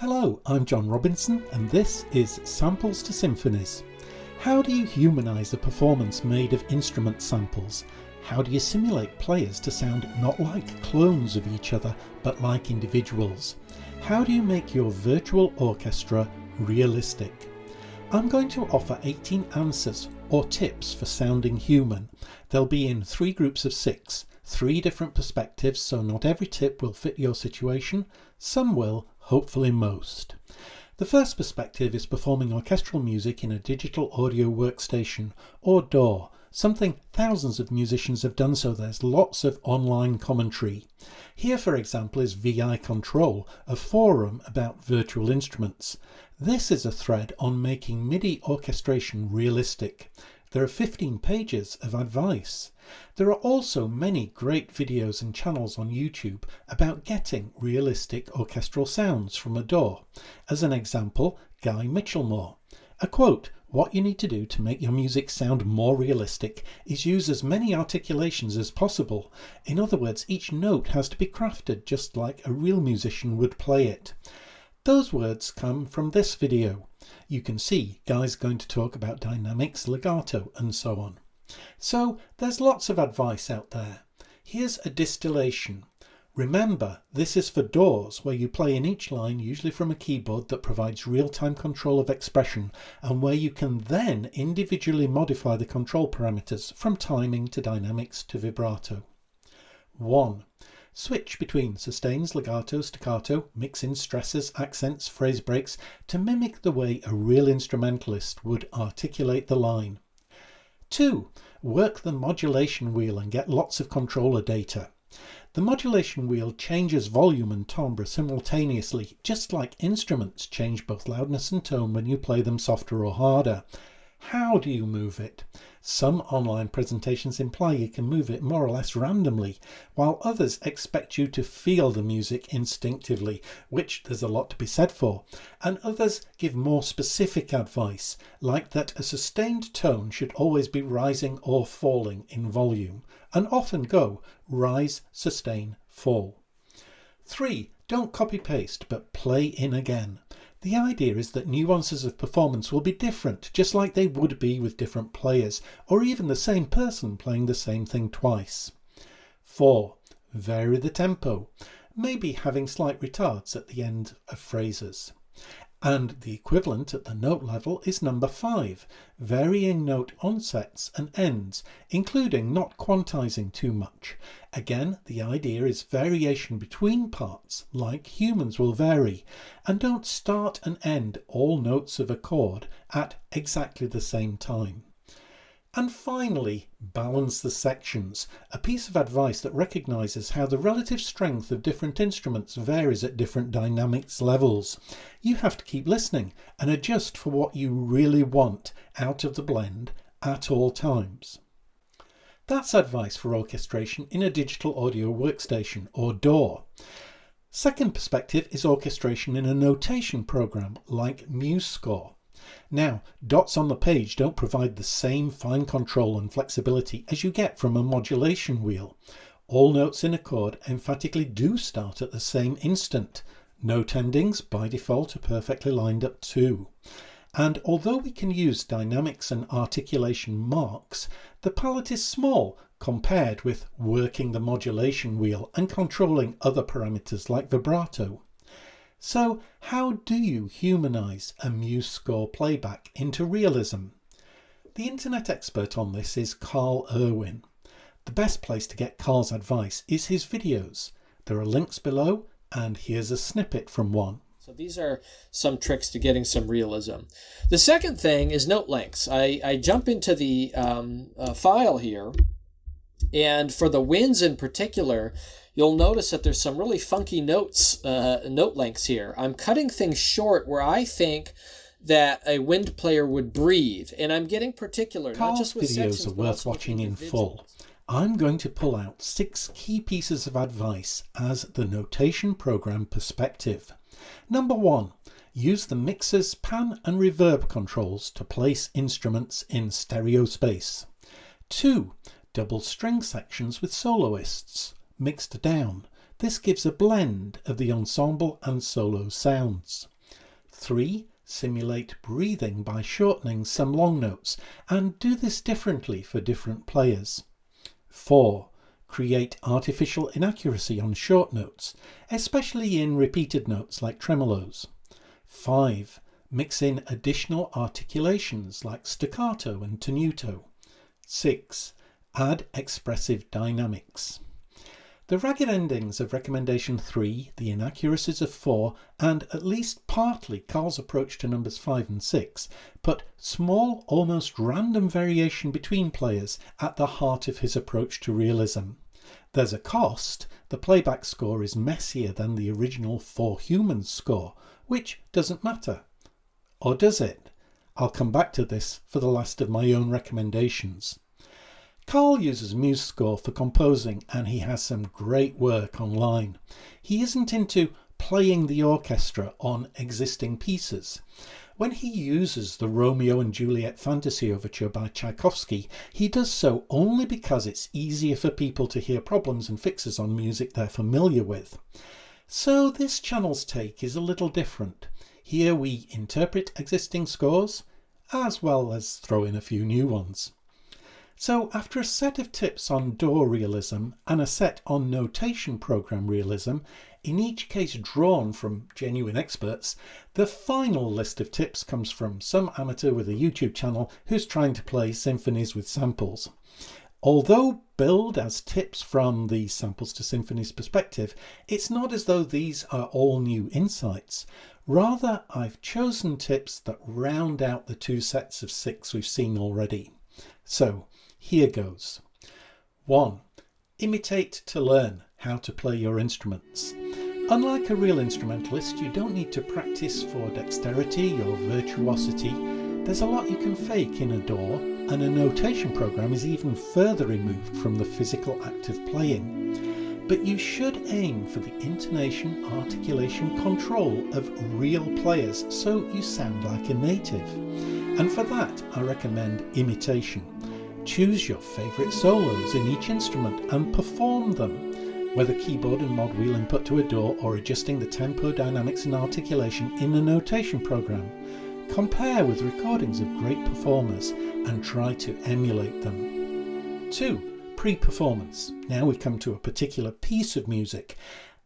Hello, I'm John Robinson and this is Samples to Symphonies. How do you humanise a performance made of instrument samples? How do you simulate players to sound not like clones of each other but like individuals? How do you make your virtual orchestra realistic? I'm going to offer 18 answers or tips for sounding human. They'll be in 3 groups of 6, 3 different perspectives, so not every tip will fit your situation. Some will, hopefully most. The first perspective is performing orchestral music in a digital audio workstation, or DAW, something thousands of musicians have done, so there's lots of online commentary. Here, for example, is VI Control, a forum about virtual instruments. This is a thread on making MIDI orchestration realistic. There are 15 pages of advice. There are also many great videos and channels on YouTube about getting realistic orchestral sounds from a DAW. As an example, Guy Michelmore. A quote, "What you need to do to make your music sound more realistic is use as many articulations as possible. In other words, each note has to be crafted just like a real musician would play it." Those words come from this video. You can see Guy's going to talk about dynamics, legato and so on. So there's lots of advice out there. Here's a distillation. Remember, this is for DAWs where you play in each line, usually from a keyboard that provides real-time control of expression and where you can then individually modify the control parameters from timing to dynamics to vibrato. 1. Switch between sustains, legato, staccato, mix in stresses, accents, phrase breaks to mimic the way a real instrumentalist would articulate the line. 2. Work the modulation wheel and get lots of controller data. The modulation wheel changes volume and timbre simultaneously, just like instruments change both loudness and tone when you play them softer or harder. How do you move it? Some online presentations imply you can move it more or less randomly, while others expect you to feel the music instinctively, which there's a lot to be said for, and others give more specific advice, like that a sustained tone should always be rising or falling in volume, and often go rise, sustain, fall. 3. Don't copy-paste, but play in again. The idea is that nuances of performance will be different, just like they would be with different players, or even the same person playing the same thing twice. 4. Vary the tempo, maybe having slight retards at the end of phrases. And the equivalent at the note level is number 5, varying note onsets and ends, including not quantizing too much. Again, the idea is variation between parts, like humans will vary, and don't start and end all notes of a chord at exactly the same time. And finally, balance the sections, a piece of advice that recognises how the relative strength of different instruments varies at different dynamics levels. You have to keep listening and adjust for what you really want out of the blend at all times. That's advice for orchestration in a digital audio workstation, or DAW. Second perspective is orchestration in a notation program like MuseScore. Now, dots on the page don't provide the same fine control and flexibility as you get from a modulation wheel. All notes in a chord emphatically do start at the same instant. Note endings, by default, are perfectly lined up too. And although we can use dynamics and articulation marks, the palette is small compared with working the modulation wheel and controlling other parameters like vibrato. So how do you humanise a MuseScore playback into realism? The internet expert on this is Carl Irwin. The best place to get Carl's advice is his videos. There are links below, and here's a snippet from one. So these are some tricks to getting some realism. The second thing is note lengths. I jump into the file here, and for the winds in particular, you'll notice that there's some really funky note lengths here. I'm cutting things short where I think that a wind player would breathe, and I'm getting particular. Carl's not just with videos sections, are worth watching in full. I'm going to pull out 6 key pieces of advice as the notation program perspective. Number 1. Use the mixer's pan and reverb controls to place instruments in stereo space. 2. Double string sections with soloists, mixed down. This gives a blend of the ensemble and solo sounds. 3. Simulate breathing by shortening some long notes, and do this differently for different players. 4. Create artificial inaccuracy on short notes, especially in repeated notes like tremolos. 5. Mix in additional articulations like staccato and tenuto. 6. Add expressive dynamics. The ragged endings of recommendation 3, the inaccuracies of 4, and at least partly Carl's approach to numbers 5 and 6 put small, almost random variation between players at the heart of his approach to realism. There's a cost. The playback score is messier than the original For Humans score, which doesn't matter. Or does it? I'll come back to this for the last of my own recommendations. Carl uses MuseScore for composing, and he has some great work online. He isn't into playing the orchestra on existing pieces. When he uses the Romeo and Juliet Fantasy Overture by Tchaikovsky, he does so only because it's easier for people to hear problems and fixes on music they're familiar with. So this channel's take is a little different. Here we interpret existing scores, as well as throw in a few new ones. So after a set of tips on door realism and a set on notation program realism, in each case drawn from genuine experts, the final list of tips comes from some amateur with a YouTube channel who's trying to play symphonies with samples. Although billed as tips from the Samples to Symphonies perspective, it's not as though these are all new insights. Rather, I've chosen tips that round out the 2 sets of 6 we've seen already. So, here goes. 1. Imitate to learn how to play your instruments. Unlike a real instrumentalist, you don't need to practice for dexterity or virtuosity. There's a lot you can fake in a DAW, and a notation program is even further removed from the physical act of playing. But you should aim for the intonation, articulation, control of real players so you sound like a native. And for that, I recommend imitation. Choose your favourite solos in each instrument and perform them, whether keyboard and mod wheel input to a DAW or adjusting the tempo, dynamics and articulation in a notation program. Compare with recordings of great performers and try to emulate them. 2. Pre-performance. Now we come to a particular piece of music.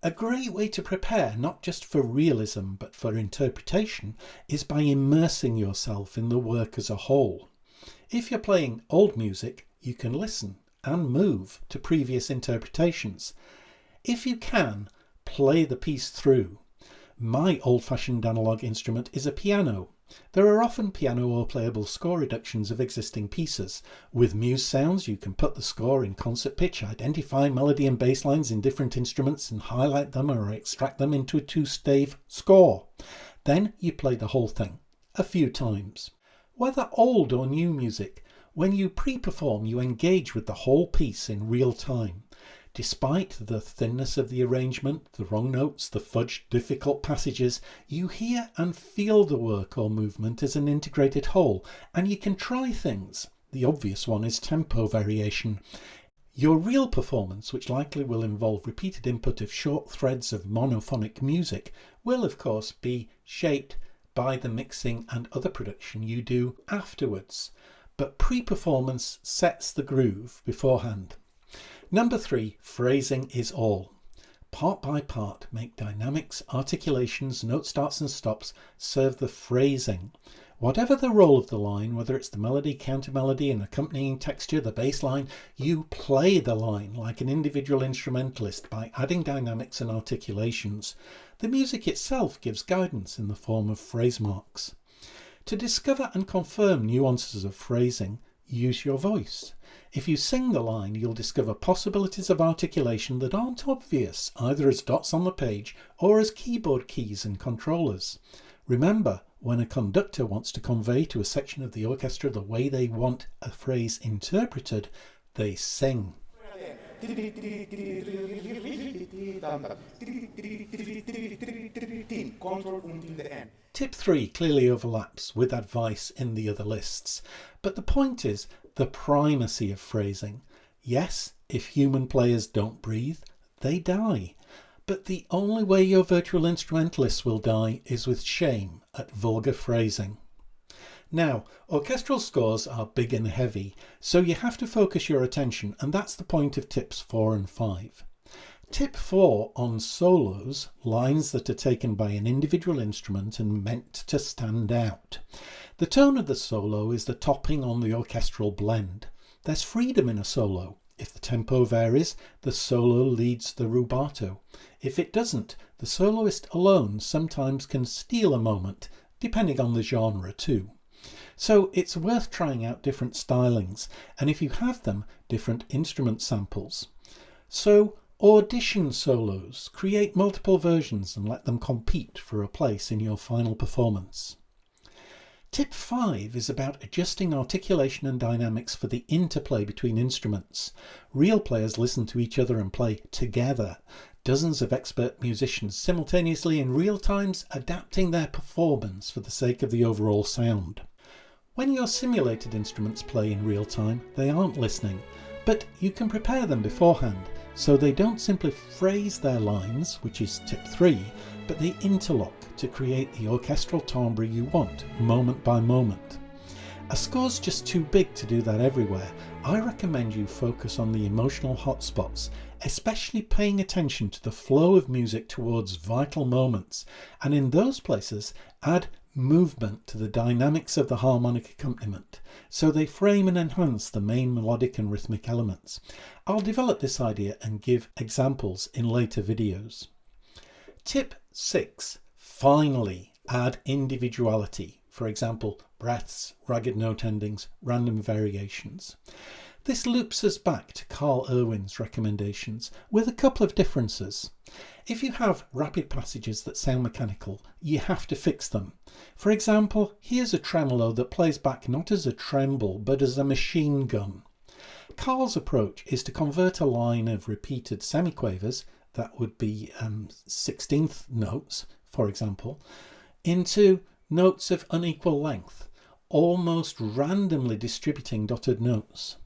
A great way to prepare, not just for realism but for interpretation, is by immersing yourself in the work as a whole. If you're playing old music, you can listen and move to previous interpretations. If you can, play the piece through. My old-fashioned analog instrument is a piano. There are often piano or playable score reductions of existing pieces. With Muse Sounds, you can put the score in concert pitch, identify melody and bass lines in different instruments and highlight them or extract them into a 2-stave score. Then you play the whole thing a few times. Whether old or new music, when you pre-perform, you engage with the whole piece in real time. Despite the thinness of the arrangement, the wrong notes, the fudged, difficult passages, you hear and feel the work or movement as an integrated whole, and you can try things. The obvious one is tempo variation. Your real performance, which likely will involve repeated input of short threads of monophonic music, will of course be shaped by the mixing and other production you do afterwards. But pre-performance sets the groove beforehand. Number 3, phrasing is all. Part by part, make dynamics, articulations, note starts and stops serve the phrasing. Whatever the role of the line, whether it's the melody, counter-melody, and accompanying texture, the bass line, you play the line like an individual instrumentalist by adding dynamics and articulations. The music itself gives guidance in the form of phrase marks. To discover and confirm nuances of phrasing, use your voice. If you sing the line, you'll discover possibilities of articulation that aren't obvious, either as dots on the page or as keyboard keys and controllers. Remember, when a conductor wants to convey to a section of the orchestra the way they want a phrase interpreted, they sing. Tip 3 clearly overlaps with advice in the other lists, but the point is the primacy of phrasing. Yes, if human players don't breathe, they die. But the only way your virtual instrumentalists will die is with shame at vulgar phrasing. Now, orchestral scores are big and heavy, so you have to focus your attention, and that's the point of tips 4 and 5. Tip 4 on solos, lines that are taken by an individual instrument and meant to stand out. The tone of the solo is the topping on the orchestral blend. There's freedom in a solo. If the tempo varies, the solo leads the rubato. If it doesn't, the soloist alone sometimes can steal a moment, depending on the genre too. So it's worth trying out different stylings, and if you have them, different instrument samples. So audition solos, create multiple versions and let them compete for a place in your final performance. Tip 5 is about adjusting articulation and dynamics for the interplay between instruments. Real players listen to each other and play together. Dozens of expert musicians simultaneously in real times adapting their performance for the sake of the overall sound. When your simulated instruments play in real time, they aren't listening, but you can prepare them beforehand, so they don't simply phrase their lines, which is tip 3, but they interlock to create the orchestral timbre you want, moment by moment. A score's just too big to do that everywhere. I recommend you focus on the emotional hotspots, especially paying attention to the flow of music towards vital moments, and in those places add movement to the dynamics of the harmonic accompaniment, so they frame and enhance the main melodic and rhythmic elements. I'll develop this idea and give examples in later videos. Tip 6. Finally, add individuality. For example, breaths, ragged note endings, random variations. This loops us back to Carl Irwin's recommendations with a couple of differences. If you have rapid passages that sound mechanical, you have to fix them. For example, here's a tremolo that plays back not as a tremble but as a machine gun. Carl's approach is to convert a line of repeated semiquavers, that would be 16th notes, for example, into notes of unequal length, almost randomly distributing dotted notes.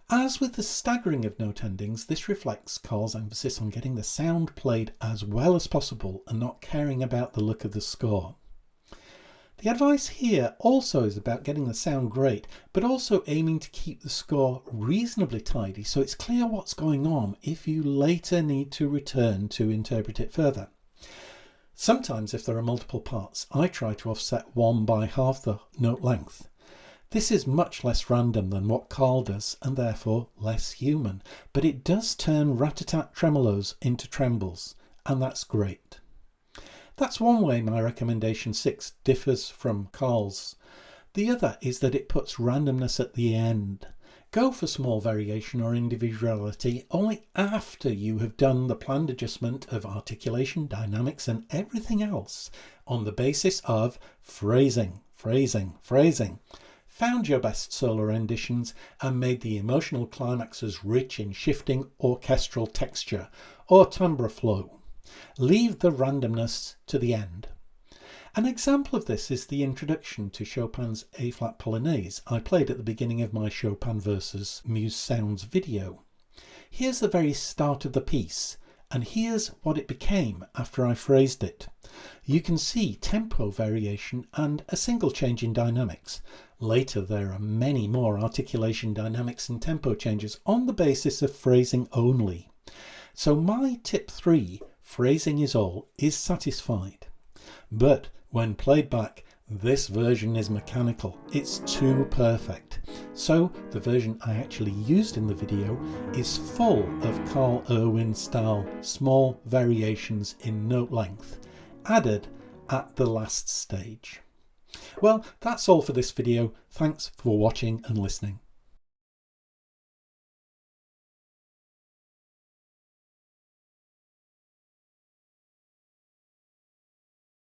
As with the staggering of note endings, this reflects Carl's emphasis on getting the sound played as well as possible and not caring about the look of the score. The advice here also is about getting the sound great, but also aiming to keep the score reasonably tidy so it's clear what's going on if you later need to return to interpret it further. Sometimes, if there are multiple parts, I try to offset one by half the note length. This is much less random than what Carl does and therefore less human, but it does turn rat-a-tat tremolos into trembles, and that's great. That's one way my recommendation 6 differs from Carl's. The other is that it puts randomness at the end. Go for small variation or individuality only after you have done the planned adjustment of articulation, dynamics and everything else on the basis of phrasing. Found your best solo renditions and made the emotional climaxes rich in shifting orchestral texture or timbre flow. Leave the randomness to the end. An example of this is the introduction to Chopin's A-flat Polonaise I played at the beginning of my Chopin vs. Muse Sounds video. Here's the very start of the piece, and here's what it became after I phrased it. You can see tempo variation and a single change in dynamics. Later there are many more articulation, dynamics and tempo changes on the basis of phrasing only. So my tip 3, phrasing is all, is satisfied. But when played back, this version is mechanical. It's too perfect. So the version I actually used in the video is full of Carl Irwin style small variations in note length, added at the last stage. Well, that's all for this video. Thanks for watching and listening.